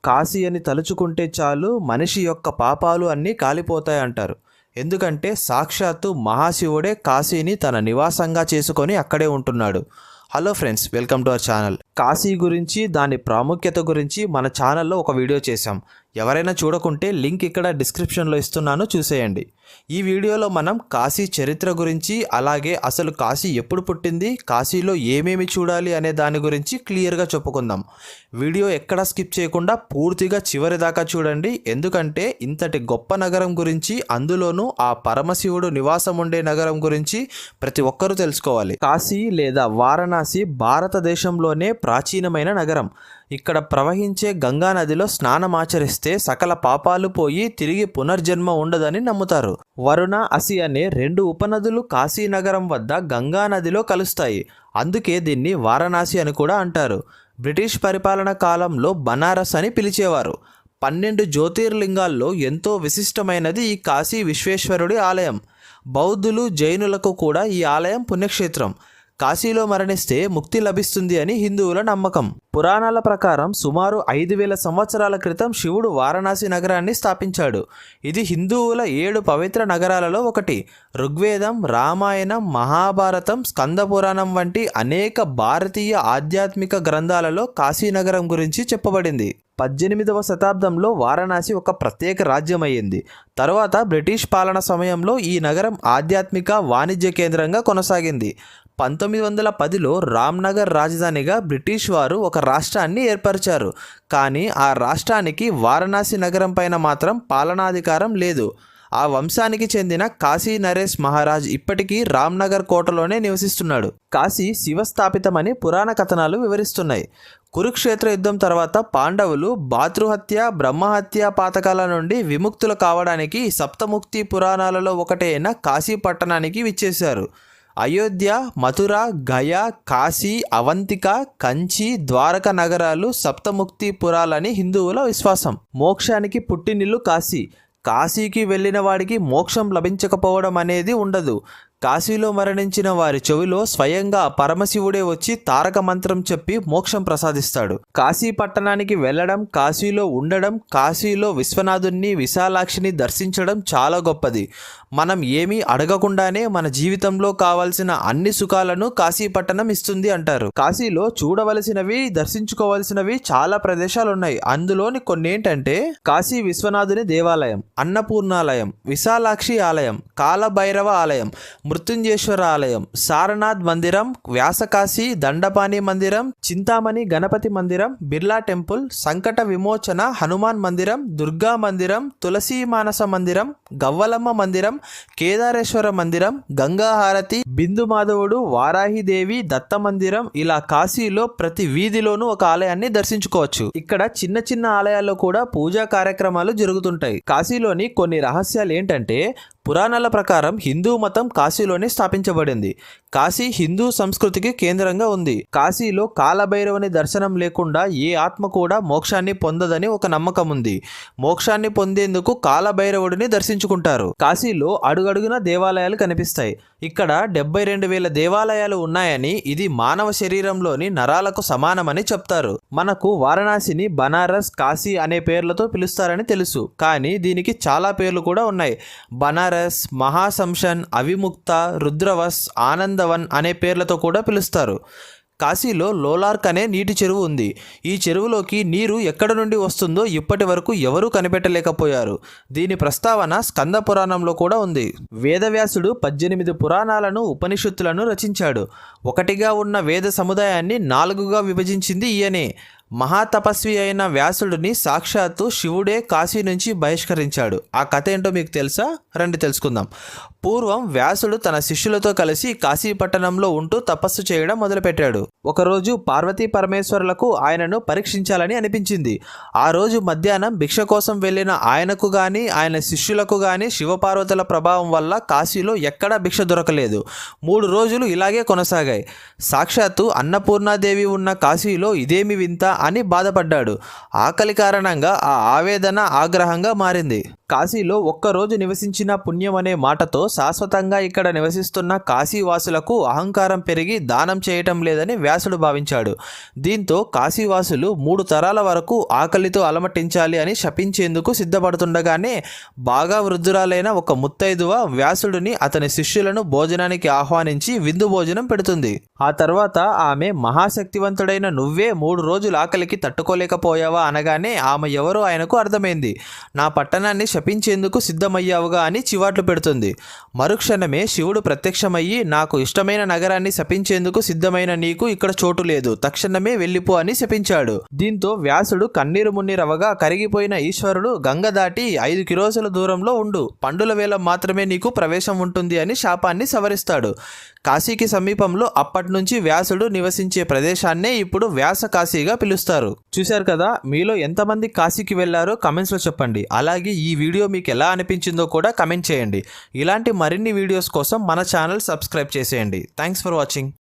కాశీ అని తలుచుకుంటే చాలు మనిషి యొక్క పాపాలు అన్నీ కాలిపోతాయంటారు. ఎందుకంటే సాక్షాత్తు మహాశివుడే కాశీని తన నివాసంగా చేసుకొని అక్కడే ఉంటున్నాడు. Hello friends, welcome to our channel. Kashi గురించి, దాని ప్రాముఖ్యత గురించి మన ఛానల్లో ఒక వీడియో చేశాం. ఎవరైనా చూడకుంటే లింక్ ఇక్కడ డిస్క్రిప్షన్లో ఇస్తున్నాను, చూసేయండి. ఈ వీడియోలో మనం కాశీ చరిత్ర గురించి, అలాగే అసలు కాశీ ఎప్పుడు పుట్టింది, కాశీలో ఏమేమి చూడాలి అనే దాని గురించి క్లియర్గా చెప్పుకుందాం. వీడియో ఎక్కడా స్కిప్ చేయకుండా పూర్తిగా చివరి దాకా చూడండి. ఎందుకంటే ఇంతటి గొప్ప నగరం గురించి, అందులోనూ ఆ పరమశివుడు నివాసం ఉండే నగరం గురించి ప్రతి ఒక్కరూ తెలుసుకోవాలి. కాశీ లేదా వారణాసి భారతదేశంలోనే ప్రాచీనమైన నగరం. ఇక్కడ ప్రవహించే గంగా నదిలో స్నానమాచరిస్తే సకల పాపాలు పోయి తిరిగి పునర్జన్మ ఉండదని నమ్ముతారు. వరుణ, అసి అనే 2 ఉపనదులు కాశీ నగరం వద్ద గంగా నదిలో కలుస్తాయి. అందుకే దీన్ని వారణాసి అని కూడా అంటారు. బ్రిటిష్ పరిపాలన కాలంలో బనారస్ అని పిలిచేవారు. 12 జ్యోతిర్లింగాల్లో ఎంతో విశిష్టమైనది ఈ కాశీ విశ్వేశ్వరుడి ఆలయం. బౌద్ధులు, జైనులకు కూడా ఈ ఆలయం పుణ్యక్షేత్రం. కాశీలో మరణిస్తే ముక్తి లభిస్తుంది అని హిందువుల నమ్మకం. పురాణాల ప్రకారం సుమారు 5000 సంవత్సరాల క్రితం శివుడు వారణాసి నగరాన్ని స్థాపించాడు. ఇది హిందువుల 7 పవిత్ర నగరాలలో ఒకటి. ఋగ్వేదం, రామాయణం, మహాభారతం, స్కంద పురాణం వంటి అనేక భారతీయ ఆధ్యాత్మిక గ్రంథాలలో కాశీ నగరం గురించి చెప్పబడింది. 18వ శతాబ్దంలో వారణాసి ఒక ప్రత్యేక రాజ్యమయ్యింది. తరువాత బ్రిటిష్ పాలన సమయంలో ఈ నగరం ఆధ్యాత్మిక, వాణిజ్య కేంద్రంగా కొనసాగింది. 1910లో రామ్నగర్ రాజధానిగా బ్రిటిష్ వారు ఒక రాష్ట్రాన్ని ఏర్పరిచారు. కానీ ఆ రాష్ట్రానికి వారణాసి నగరం పైన మాత్రం పాలనాధికారం లేదు. ఆ వంశానికి చెందిన కాశీ నరేష్ మహారాజ్ ఇప్పటికీ రామ్నగర్ కోటలోనే నివసిస్తున్నాడు. కాశీ శివస్థాపితమని పురాణ కథనాలు వివరిస్తున్నాయి. కురుక్షేత్ర యుద్ధం తర్వాత పాండవులు భాతృహత్య, బ్రహ్మహత్య పాతకాల నుండి విముక్తులు కావడానికి సప్తముక్తి పురాణాలలో ఒకటైన కాశీ పట్టణానికి విచ్చేశారు. అయోధ్య, మథుర, గయ, కాశీ, అవంతిక, కంచి, ద్వారక నగరాలు సప్తముక్తి పురాలని హిందువుల విశ్వాసం. మోక్షానికి పుట్టినిల్లు కాశీ. కాశీకి వెళ్ళిన వాడికి మోక్షం లభించకపోవడం అనేది ఉండదు. కాశీలో మరణించిన వారి చెవిలో స్వయంగా పరమశివుడే వచ్చి తారక మంత్రం చెప్పి మోక్షం ప్రసాదిస్తాడు. కాశీ పట్టణానికి వెళ్ళడం, కాశీలో ఉండడం, కాశీలో విశ్వనాథుణ్ణి, విశాలాక్షిని దర్శించడం చాలా గొప్పది. మనం ఏమీ అడగకుండానే మన జీవితంలో కావాల్సిన అన్ని సుఖాలను కాశీ పట్టణం ఇస్తుంది అంటారు. కాశీలో చూడవలసినవి, దర్శించుకోవలసినవి చాలా ప్రదేశాలు ఉన్నాయి. అందులోని కొన్ని ఏంటంటే కాశీ విశ్వనాథుని దేవాలయం, అన్నపూర్ణాలయం, విశాలాక్షి ఆలయం, కాలభైరవ ఆలయం, మృత్యుంజేశ్వర ఆలయం, సారనాథ్ మందిరం, వ్యాసకాశి, దండపాణి మందిరం, చింతామణి గణపతి మందిరం, బిర్లా టెంపుల్, సంకట విమోచన హనుమాన్ మందిరం, దుర్గా మందిరం, తులసీ మానస మందిరం, గవ్వలమ్మ మందిరం, కేదారేశ్వర మందిరం, గంగా హారతి, బిందు మాధవుడు, వారాహిదేవి, దత్త మందిరం. ఇలా కాశీలో ప్రతి వీధిలోనూ ఒక ఆలయాన్ని దర్శించుకోవచ్చు. ఇక్కడ చిన్న చిన్న ఆలయాల్లో కూడా పూజా కార్యక్రమాలు జరుగుతుంటాయి. కాశీలోని కొన్ని రహస్యాలు ఏంటంటే, పురాణాల ప్రకారం హిందూ మతం కాశీలోనే స్థాపించబడింది. కాశీ హిందూ సంస్కృతికి కేంద్రంగా ఉంది. కాశీలో కాలభైరవుని దర్శనం లేకుండా ఏ ఆత్మ కూడా మోక్షాన్ని పొందదని ఒక నమ్మకం ఉంది. మోక్షాన్ని పొందేందుకు కాలభైరవుడిని దర్శించుకుంటారు. కాశీలో అడుగడుగున దేవాలయాలు కనిపిస్తాయి. ఇక్కడ 72,000 దేవాలయాలు ఉన్నాయని, ఇది మానవ శరీరంలోని నరాలకు సమానమని చెప్తారు. మనకు వారణాసిని బనారస్, కాశీ అనే పేర్లతో పిలుస్తారని తెలుసు. కానీ దీనికి చాలా పేర్లు కూడా ఉన్నాయి. బనారస్, మహాశంషన్, అవిముక్త, రుద్రవస్, ఆనందవన్ అనే పేర్లతో కూడా పిలుస్తారు. కాశీలో లోలార్క్ అనే నీటి చెరువు ఉంది. ఈ చెరువులోకి నీరు ఎక్కడ నుండి వస్తుందో ఇప్పటి వరకు ఎవరూ కనిపెట్టలేకపోయారు. దీని ప్రస్తావన స్కంద పురాణంలో కూడా ఉంది. వేదవ్యాసుడు 18 పురాణాలను, ఉపనిషత్తులను రచించాడు. ఒకటిగా ఉన్న వేద సముదాయాన్ని 4గా విభజించింది ఈయనే. మహాతపస్వి అయిన వ్యాసుడిని సాక్షాత్తు శివుడే కాశీ నుంచి బహిష్కరించాడు. ఆ కథ ఏంటో మీకు తెలుసా? రండి తెలుసుకుందాం. పూర్వం వ్యాసుడు తన శిష్యులతో కలిసి కాశీ పట్టణంలో ఉంటూ తపస్సు చేయడం మొదలుపెట్టాడు. ఒకరోజు పార్వతీ పరమేశ్వరులకు ఆయనను పరీక్షించాలని అనిపించింది. ఆ రోజు మధ్యాహ్నం భిక్ష కోసం వెళ్ళిన ఆయనకు గాని, ఆయన శిష్యులకు గాని శివపార్వతుల ప్రభావం వల్ల కాశీలో ఎక్కడా భిక్ష దొరకలేదు. 3 రోజులు ఇలాగే కొనసాగాయి. సాక్షాత్తు అన్నపూర్ణాదేవి ఉన్న కాశీలో ఇదేమి వింత అని బాధపడ్డాడు. ఆకలి కారణంగా ఆ ఆవేదన ఆగ్రహంగా మారింది. కాశీలో ఒక్కరోజు నివసించిన పుణ్యం అనే మాటతో శాశ్వతంగా ఇక్కడ నివసిస్తున్న కాశీవాసులకు అహంకారం పెరిగి దానం చేయటం లేదని వ్యాసుడు భావించాడు. దీంతో కాశీవాసులు 3 తరాల వరకు ఆకలితో అలమటించాలి అని శపించేందుకు సిద్ధపడుతుండగానే బాగా వృద్ధురాలైన ఒక ముత్తైదువ వ్యాసుడిని అతని శిష్యులను భోజనానికి ఆహ్వానించి విందు భోజనం పెడుతుంది. ఆ తర్వాత ఆమె మహాశక్తివంతుడైన నువ్వే 3 రోజులు ఆకలికి తట్టుకోలేకపోయావా అనగానే ఆమె ఎవరో ఆయనకు అర్థమైంది. నా పట్టణాన్ని శపించేందుకు సిద్ధమయ్యావుగా అని చివాట్లు పెడుతుంది. మరుక్షణమే శివుడు ప్రత్యక్షమయ్యి నాకు ఇష్టమైన నగరాన్ని శపించేందుకు సిద్ధమైన నీకు ఇక్కడ చోటు లేదు, తక్షణమే వెళ్ళిపో అని శపించాడు. దీంతో వ్యాసుడు కన్నీరు మున్నీరవగా కరిగిపోయిన ఈశ్వరుడు గంగ దాటి 5 కిలోమీటర్ల దూరంలో ఉండు, పండుల వేళ మాత్రమే నీకు ప్రవేశం ఉంటుంది అని శాపాన్ని సవరిస్తాడు. కాశీకి సమీపంలో అప్పటి నుంచి వ్యాసుడు నివసించే ప్రదేశాన్నే ఇప్పుడు వ్యాస కాశీగా పిలుస్తారు. చూశారు కదా, మీలో ఎంతమంది కాశీకి వెళ్ళారో కమెంట్స్లో చెప్పండి. అలాగే ఈ వీడియో మీకు ఎలా అనిపించిందో కూడా కమెంట్ చేయండి. ఇలాంటి మరిన్ని వీడియోస్ కోసం మన ఛానల్ సబ్స్క్రైబ్ చేసేయండి. Thanks for watching.